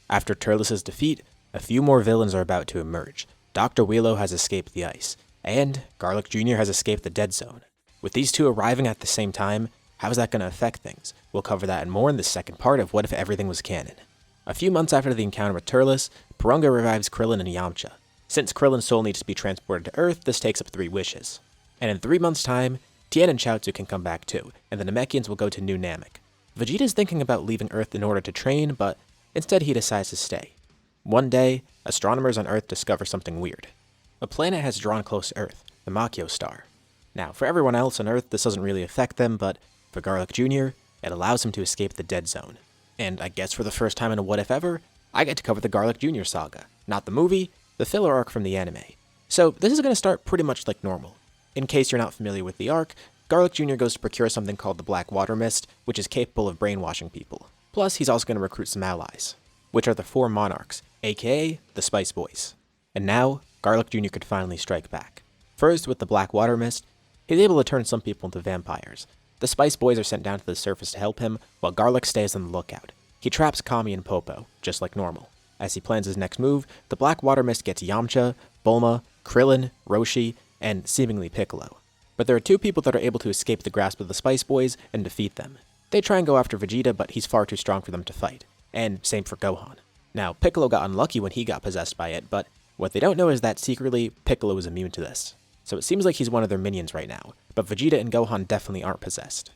After Turles' defeat, a few more villains are about to emerge. Dr. Wheelo has escaped the ice, and Garlic Jr. has escaped the dead zone. With these two arriving at the same time, how is that going to affect things? We'll cover that and more in the second part of What If Everything Was Canon. A few months after the encounter with Turles, Porunga revives Krillin and Yamcha. Since Krillin's soul needs to be transported to Earth, this takes up 3 wishes. And in 3 months' time, Tien and Chaozu can come back too, and the Namekians will go to New Namek. Vegeta's thinking about leaving Earth in order to train, but instead he decides to stay. One day, astronomers on Earth discover something weird. A planet has drawn close to Earth, the Makio star. Now, for everyone else on Earth, this doesn't really affect them, but for Garlic Jr., it allows him to escape the dead zone. And I guess for the first time in a What If Ever, I get to cover the Garlic Jr. saga. Not the movie, the filler arc from the anime. So this is going to start pretty much like normal. In case you're not familiar with the arc, Garlic Jr. goes to procure something called the Black Water Mist, which is capable of brainwashing people. Plus, he's also going to recruit some allies, which are the 4 monarchs, aka the Spice Boys. And now, Garlic Jr. could finally strike back. First, with the Black Water Mist, he's able to turn some people into vampires. The Spice Boys are sent down to the surface to help him, while Garlic stays on the lookout. He traps Kami and Popo, just like normal. As he plans his next move, the Black Water Mist gets Yamcha, Bulma, Krillin, Roshi, and seemingly Piccolo. But there are 2 people that are able to escape the grasp of the Spice Boys and defeat them. They try and go after Vegeta, but he's far too strong for them to fight. And same for Gohan. Now, Piccolo got unlucky when he got possessed by it, but what they don't know is that secretly, Piccolo is immune to this. So it seems like he's one of their minions right now, but Vegeta and Gohan definitely aren't possessed.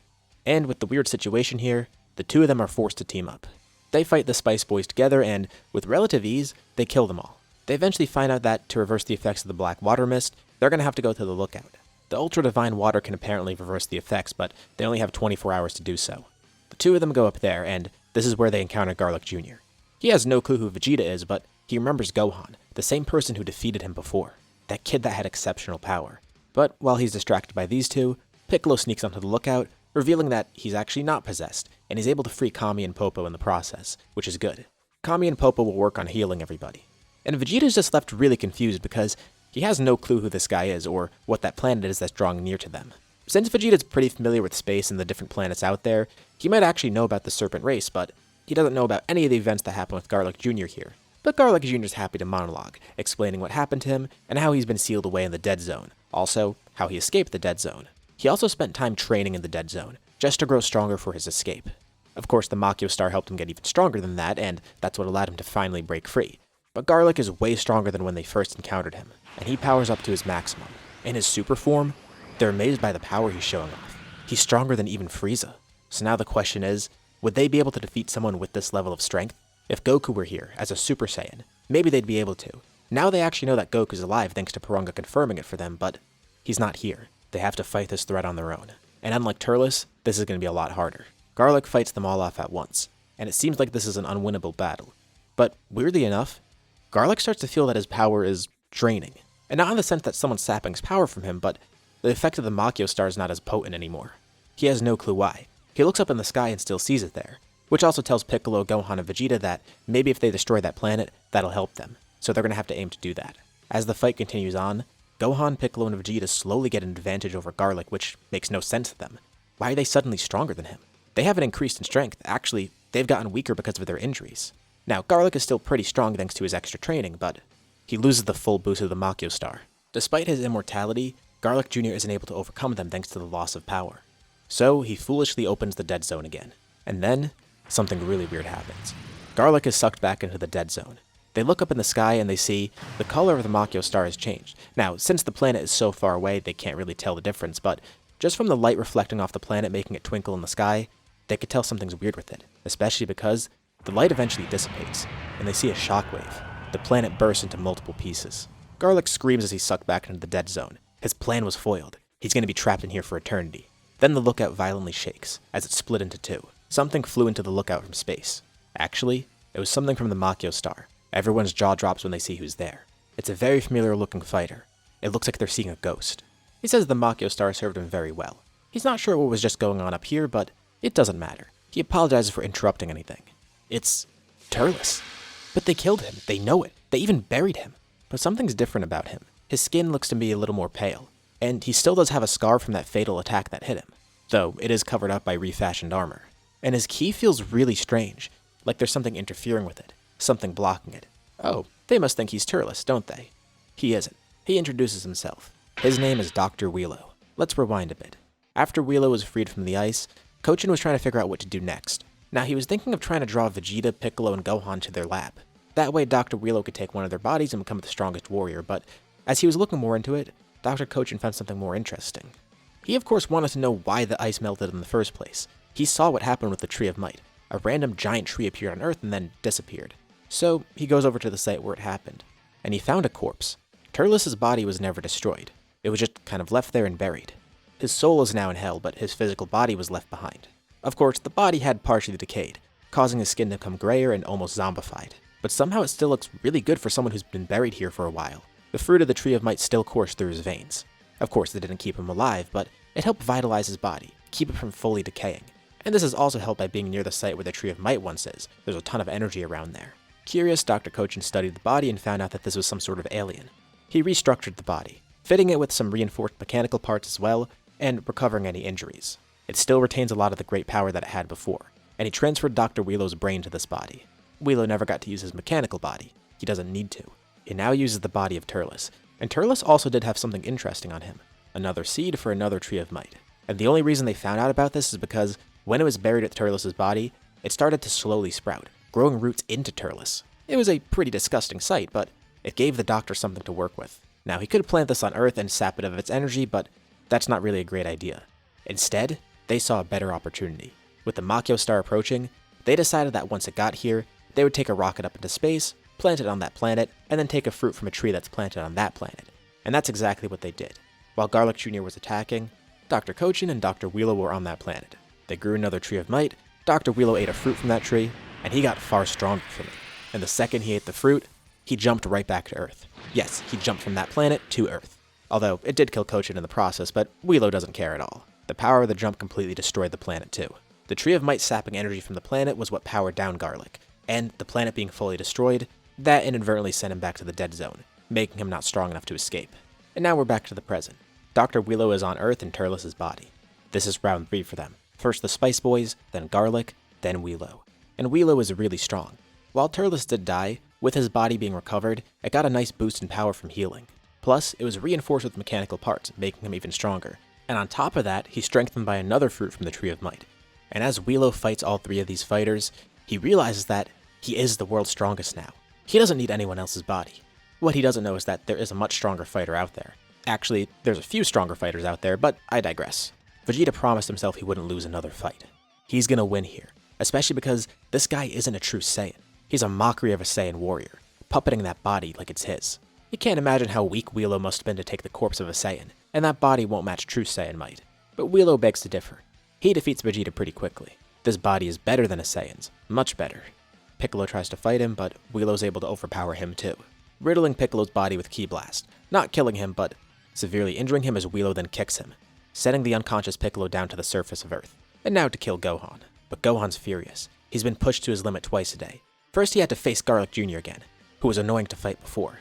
And with the weird situation here, the 2 of them are forced to team up. They fight the Spice Boys together, and with relative ease, they kill them all. They eventually find out that to reverse the effects of the Black Water Mist, they're going to have to go to the lookout. The Ultra Divine Water can apparently reverse the effects, but they only have 24 hours to do so. The 2 of them go up there, and this is where they encounter Garlic Jr. He has no clue who Vegeta is, but he remembers Gohan, the same person who defeated him before. That kid that had exceptional power. But while he's distracted by these 2, Piccolo sneaks onto the lookout, revealing that he's actually not possessed, and he's able to free Kami and Popo in the process, which is good. Kami and Popo will work on healing everybody. And Vegeta's just left really confused because he has no clue who this guy is or what that planet is that's drawing near to them. Since Vegeta's pretty familiar with space and the different planets out there, he might actually know about the Serpent Race, but he doesn't know about any of the events that happen with Garlic Jr. here. But Garlic Jr. is happy to monologue, explaining what happened to him and how he's been sealed away in the Dead Zone. Also, how he escaped the Dead Zone. He also spent time training in the Dead Zone, just to grow stronger for his escape. Of course, the Makio Star helped him get even stronger than that, and that's what allowed him to finally break free. But Garlic is way stronger than when they first encountered him, and he powers up to his maximum. In his super form, they're amazed by the power he's showing off. He's stronger than even Frieza. So now the question is, would they be able to defeat someone with this level of strength? If Goku were here, as a Super Saiyan, maybe they'd be able to. Now they actually know that Goku's alive thanks to Porunga confirming it for them, but he's not here. They have to fight this threat on their own. And unlike Turles, this is going to be a lot harder. Garlic fights them all off at once, and it seems like this is an unwinnable battle. But weirdly enough, Garlic starts to feel that his power is draining. And not in the sense that someone's sapping his power from him, but the effect of the Makio Star is not as potent anymore. He has no clue why. He looks up in the sky and still sees it there, which also tells Piccolo, Gohan, and Vegeta that maybe if they destroy that planet, that'll help them. So they're going to have to aim to do that. As the fight continues on, Gohan, Piccolo, and Vegeta slowly get an advantage over Garlic, which makes no sense to them. Why are they suddenly stronger than him? They haven't increased in strength. Actually, they've gotten weaker because of their injuries. Now, Garlic is still pretty strong thanks to his extra training, but he loses the full boost of the Makio Star. Despite his immortality, Garlic Jr. isn't able to overcome them thanks to the loss of power. So he foolishly opens the Dead Zone again. And then, something really weird happens. Garlic is sucked back into the Dead Zone. They look up in the sky and they see the color of the Makio Star has changed. Now, since the planet is so far away, they can't really tell the difference, but just from the light reflecting off the planet making it twinkle in the sky, they could tell something's weird with it, especially because the light eventually dissipates, and they see a shockwave. The planet bursts into multiple pieces. Garlic screams as he's sucked back into the Dead Zone. His plan was foiled. He's going to be trapped in here for eternity. Then the lookout violently shakes, as it split into 2. Something flew into the lookout from space. Actually, it was something from the Makio Star. Everyone's jaw drops when they see who's there. It's a very familiar looking fighter. It looks like they're seeing a ghost. He says the Makio Star served him very well. He's not sure what was just going on up here, but it doesn't matter. He apologizes for interrupting anything. It's Turles. But they killed him. They know it. They even buried him. But something's different about him. His skin looks to be a little more pale. And he still does have a scar from that fatal attack that hit him, though it is covered up by refashioned armor. And his ki feels really strange, like there's something interfering with it. something blocking it. Oh, they must think he's Turles, don't they? He isn't. He introduces himself. His name is Dr. Wheelo. Let's rewind a bit. After Wheelo was freed from the ice, Kochin was trying to figure out what to do next. Now, he was thinking of trying to draw Vegeta, Piccolo, and Gohan to their lab. That way, Dr. Wheelo could take one of their bodies and become the strongest warrior, but as he was looking more into it, Dr. Kochin found something more interesting. He, of course, wanted to know why the ice melted in the first place. He saw what happened with the Tree of Might. A random giant tree appeared on Earth and then disappeared. So, he goes over to the site where it happened, and he found a corpse. Turles' body was never destroyed. It was just kind of left there and buried. His soul is now in hell, but his physical body was left behind. Of course, the body had partially decayed, causing his skin to become grayer and almost zombified. But somehow it still looks really good for someone who's been buried here for a while. The fruit of the Tree of Might still coursed through his veins. Of course, that didn't keep him alive, but it helped vitalize his body, keep it from fully decaying. And this is also helped by being near the site where the Tree of Might once is. There's a ton of energy around there. Curious, Dr. Kochin studied the body and found out that this was some sort of alien. He restructured the body, fitting it with some reinforced mechanical parts as well, and recovering any injuries. It still retains a lot of the great power that it had before, and he transferred Dr. Wheelo's brain to this body. Wheelo never got to use his mechanical body. He doesn't need to. He now uses the body of Turles, and Turles also did have something interesting on him, another seed for another Tree of Might. And the only reason they found out about this is because when it was buried at Turles' body, it started to slowly sprout, growing roots into Turles. It was a pretty disgusting sight, but it gave the doctor something to work with. Now, he could plant this on Earth and sap it of its energy, but that's not really a great idea. Instead, they saw a better opportunity. With the Makyo star approaching, they decided that once it got here, they would take a rocket up into space, plant it on that planet, and then take a fruit from a tree that's planted on that planet. And that's exactly what they did. While Garlic Jr. was attacking, Dr. Kochin and Dr. Wheelo were on that planet. They grew another Tree of Might, Dr. Wheelo ate a fruit from that tree, and he got far stronger from it. And the second he ate the fruit, he jumped right back to Earth. Yes, he jumped from that planet to Earth. Although, it did kill Kochin in the process, but Wheelo doesn't care at all. The power of the jump completely destroyed the planet too. The Tree of Might sapping energy from the planet was what powered down Garlic, and the planet being fully destroyed, that inadvertently sent him back to the dead zone, making him not strong enough to escape. And now we're back to the present. Dr. Wheelo is on Earth in Turles' body. This is round 3 for them. First the Spice Boys, then Garlic, then Wheelo. And Wheelo is really strong. While Turles did die, with his body being recovered, it got a nice boost in power from healing. Plus, it was reinforced with mechanical parts, making him even stronger. And on top of that, he's strengthened by another fruit from the Tree of Might. And as Wheelo fights all 3 of these fighters, he realizes that he is the world's strongest now. He doesn't need anyone else's body. What he doesn't know is that there is a much stronger fighter out there. Actually, there's a few stronger fighters out there, but I digress. Vegeta promised himself he wouldn't lose another fight. He's gonna win here, especially because this guy isn't a true Saiyan. He's a mockery of a Saiyan warrior, puppeting that body like it's his. You can't imagine how weak Wheelo must have been to take the corpse of a Saiyan, and that body won't match true Saiyan might. But Wheelo begs to differ. He defeats Vegeta pretty quickly. This body is better than a Saiyan's, much better. Piccolo tries to fight him, but Wheelo's able to overpower him too, riddling Piccolo's body with Ki Blast, not killing him, but severely injuring him as Wheelo then kicks him, sending the unconscious Piccolo down to the surface of Earth. And now to kill Gohan. But Gohan's furious. He's been pushed to his limit twice a day. First he had to face Garlic Jr. again, who was annoying to fight before.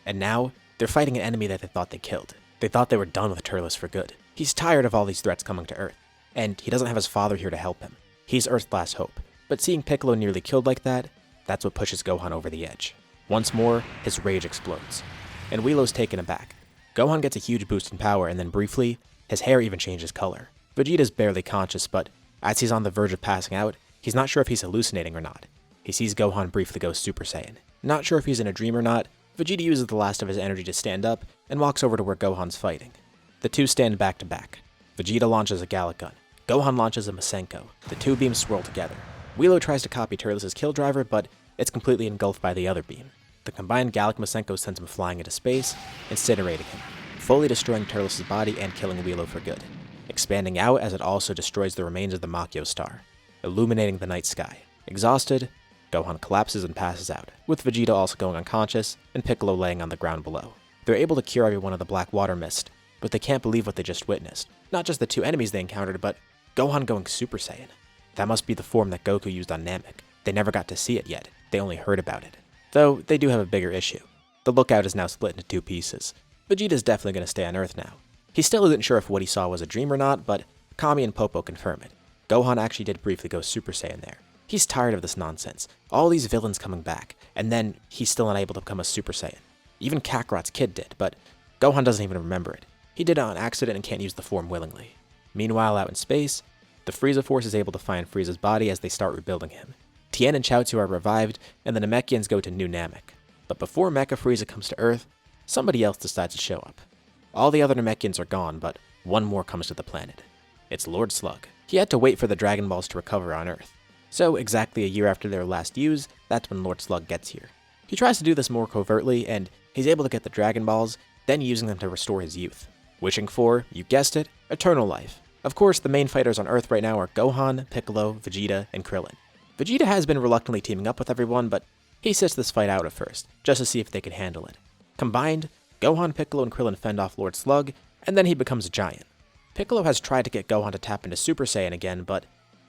And now, they're fighting an enemy that they thought they killed. They thought they were done with Turles for good. He's tired of all these threats coming to Earth, and he doesn't have his father here to help him. He's Earth's last hope. But seeing Piccolo nearly killed like that, that's what pushes Gohan over the edge. Once more, his rage explodes. And Wheelo's taken aback. Gohan gets a huge boost in power, and then briefly, his hair even changes color. Vegeta's barely conscious, but as he's on the verge of passing out, he's not sure if he's hallucinating or not. He sees Gohan briefly go Super Saiyan. Not sure if he's in a dream or not, Vegeta uses the last of his energy to stand up and walks over to where Gohan's fighting. The two stand back to back. Vegeta launches a Gallic Gun. Gohan launches a Masenko. The two beams swirl together. Wheelo tries to copy Turles' kill driver, but it's completely engulfed by the other beam. The combined Gallic Masenko sends him flying into space, incinerating him, fully destroying Turles' body and killing Wheelo for good, expanding out as it also destroys the remains of the Makyo star, illuminating the night sky. Exhausted, Gohan collapses and passes out, with Vegeta also going unconscious and Piccolo laying on the ground below. They're able to cure everyone of the black water mist, but they can't believe what they just witnessed. Not just the two enemies they encountered, but Gohan going Super Saiyan. That must be the form that Goku used on Namek. They never got to see it yet, they only heard about it. Though, they do have a bigger issue. The Lookout is now split into 2 pieces. Vegeta's definitely going to stay on Earth now. He still isn't sure if what he saw was a dream or not, but Kami and Popo confirm it. Gohan actually did briefly go Super Saiyan there. He's tired of this nonsense, all these villains coming back, and then he's still unable to become a Super Saiyan. Even Kakarot's kid did, but Gohan doesn't even remember it. He did it on accident and can't use the form willingly. Meanwhile, out in space, the Frieza Force is able to find Frieza's body as they start rebuilding him. Tien and Chaozu are revived, and the Namekians go to New Namek. But before Mecha Frieza comes to Earth, somebody else decides to show up. All the other Namekians are gone, but one more comes to the planet. It's Lord Slug. He had to wait for the Dragon Balls to recover on Earth. So exactly a year after their last use, that's when Lord Slug gets here. He tries to do this more covertly, and he's able to get the Dragon Balls, then using them to restore his youth. Wishing for, you guessed it, eternal life. Of course, the main fighters on Earth right now are Gohan, Piccolo, Vegeta, and Krillin. Vegeta has been reluctantly teaming up with everyone, but he sits this fight out at first, just to see if they could handle it. Combined, Gohan, Piccolo, and Krillin fend off Lord Slug, and then he becomes a giant. Piccolo has tried to get Gohan to tap into Super Saiyan again, but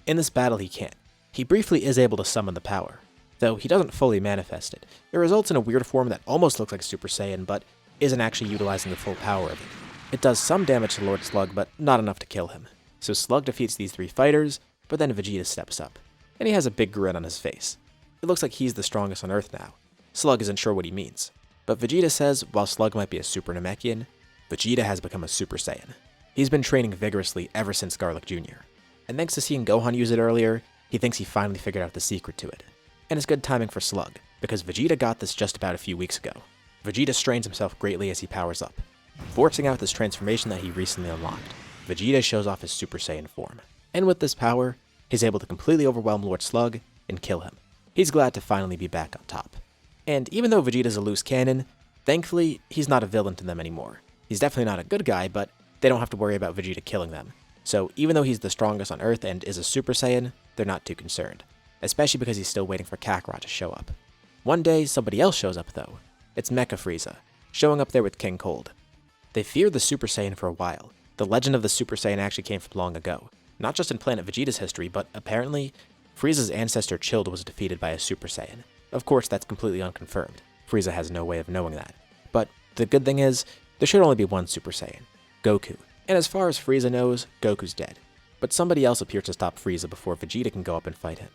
in this battle he can't. He briefly is able to summon the power, though he doesn't fully manifest it. It results in a weird form that almost looks like Super Saiyan, but isn't actually utilizing the full power of it. It does some damage to Lord Slug, but not enough to kill him. So Slug defeats these three fighters, but then Vegeta steps up, and he has a big grin on his face. It looks like he's the strongest on Earth now. Slug isn't sure what he means, but Vegeta says while Slug might be a Super Namekian, Vegeta has become a Super Saiyan. He's been training vigorously ever since Garlic Jr., and thanks to seeing Gohan use it earlier, he thinks he finally figured out the secret to it. And it's good timing for Slug, because Vegeta got this just about a few weeks ago. Vegeta strains himself greatly as he powers up, forcing out this transformation that he recently unlocked. Vegeta shows off his Super Saiyan form, and with this power, he's able to completely overwhelm Lord Slug and kill him. He's glad to finally be back on top. And even though Vegeta's a loose cannon, thankfully, he's not a villain to them anymore. He's definitely not a good guy, but they don't have to worry about Vegeta killing them. So even though he's the strongest on Earth and is a Super Saiyan, they're not too concerned, especially because he's still waiting for Kakarot to show up. One day, somebody else shows up though. It's Mecha Frieza, showing up there with King Cold. They feared the Super Saiyan for a while. The legend of the Super Saiyan actually came from long ago, not just in Planet Vegeta's history, but apparently, Frieza's ancestor Chilled was defeated by a Super Saiyan. Of course, that's completely unconfirmed. Frieza has no way of knowing that. But the good thing is, there should only be one Super Saiyan, Goku. And as far as Frieza knows, Goku's dead. But somebody else appears to stop Frieza before Vegeta can go up and fight him.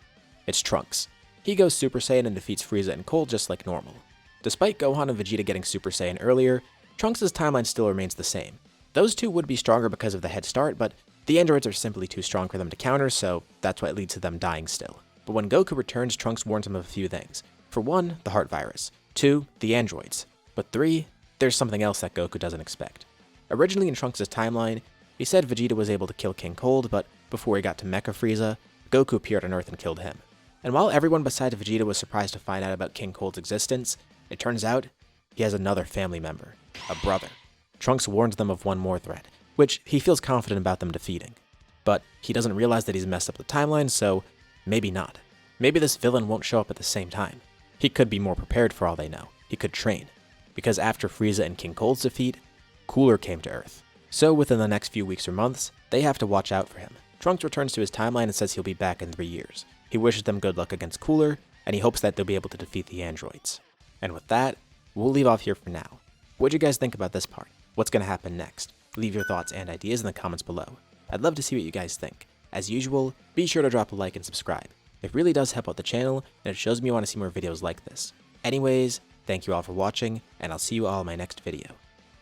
It's Trunks. He goes Super Saiyan and defeats Frieza and Cold just like normal. Despite Gohan and Vegeta getting Super Saiyan earlier, Trunks' timeline still remains the same. Those two would be stronger because of the head start, but the androids are simply too strong for them to counter, so that's what leads to them dying still. But when Goku returns, Trunks warns him of a few things. For one, the heart virus. 2, the androids. But 3, there's something else that Goku doesn't expect. Originally in Trunks' timeline, he said Vegeta was able to kill King Cold, but before he got to Mecha Frieza, Goku appeared on Earth and killed him. And while everyone besides Vegeta was surprised to find out about King Cold's existence, it turns out he has another family member, a brother. Trunks warns them of one more threat, which he feels confident about them defeating. But he doesn't realize that he's messed up the timeline, so maybe not. Maybe this villain won't show up at the same time. He could be more prepared for all they know. He could train. Because after Frieza and King Cold's defeat, Cooler came to Earth. So within the next few weeks or months, they have to watch out for him. Trunks returns to his timeline and says he'll be back in 3 years. He wishes them good luck against Cooler, and he hopes that they'll be able to defeat the androids. And with that, we'll leave off here for now. What'd you guys think about this part? What's going to happen next? Leave your thoughts and ideas in the comments below. I'd love to see what you guys think. As usual, be sure to drop a like and subscribe. It really does help out the channel, and it shows me you want to see more videos like this. Anyways, thank you all for watching, and I'll see you all in my next video.